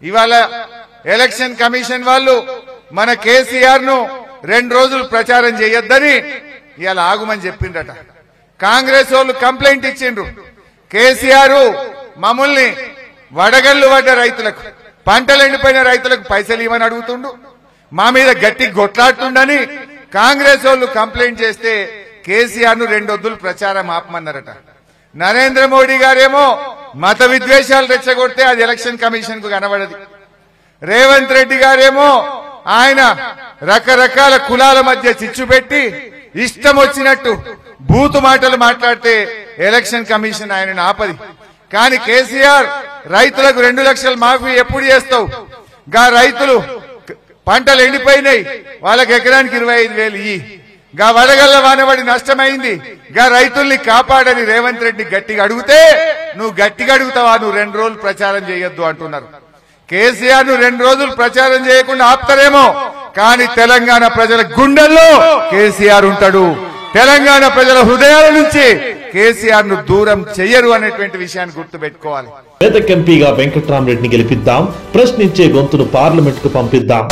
ఇవాళ election commission వాళ్ళు మన కేసీఆర్ ను 2 రోజులు ప్రచారం చేయొద్దని ఇవాళ ఆగుమని చెప్పిండ్రట. కాంగ్రెస్ వాళ్ళు కంప్లైంట్ ఇచ్చిండ్రు. కేసీఆర్ మమ్మల్ని వడగళ్లు పడ్డ రైతులకు, పంటలు ఎండిపోయిన రైతులకు పైసలు ఇవ్వని అడుగుతుండు, మా మీద గట్టి కొట్లాడుతుండని కాంగ్రెస్ వాళ్ళు కంప్లైంట్ చేస్తే కేసీఆర్ ను 2 రోజులు ప్రచారం ఆపమన్నారట. నరేంద్ర మోడీ గారేమో మత విద్వేషాలు రెచ్చగొడితే అది ఎలక్షన్ కమిషన్ కు కనబడది. రేవంత్ రెడ్డి గారేమో ఆయన రకరకాల కులాల మధ్య చిచ్చు పెట్టి ఇష్టం వచ్చినట్టు బూతు మాటలు మాట్లాడితే ఎలక్షన్ కమిషన్ ఆయనను ఆపది. కానీ కేసీఆర్ రైతులకు 2 లక్షల మాఫీ ఎప్పుడు చేస్తావు? గా రైతులు పంటలు ఎండిపోయినాయి, వాళ్ళకి ఎకరానికి 25,000 ఇయ్యి. గా వడగళ్ల వానబడి నష్టమైంది, గా రైతుల్ని కాపాడని రేవంత్ రెడ్డి గట్టిగా అడిగితే నువ్వు గట్టిగా అడుగుతావా, నువ్వు 2 రోజులు ప్రచారం చేయొద్దు అంటున్నారు. కేసీఆర్ ను 2 రోజులు ప్రచారం చేయకుండా ఆపుతారేమో, కానీ తెలంగాణ ప్రజల గుండెల్లో కేసీఆర్ ఉంటాడు. తెలంగాణ ప్రజల హృదయాల నుంచి కేసీఆర్ ను దూరం చెయ్యరు అనేటువంటి విషయాన్ని గుర్తుపెట్టుకోవాలి. పేద ఎంపీగా వెంకట్రామరెడ్డిని గెలిపిద్దాం, ప్రశ్నించే గొంతును పార్లమెంట్ కు పంపిద్దాం.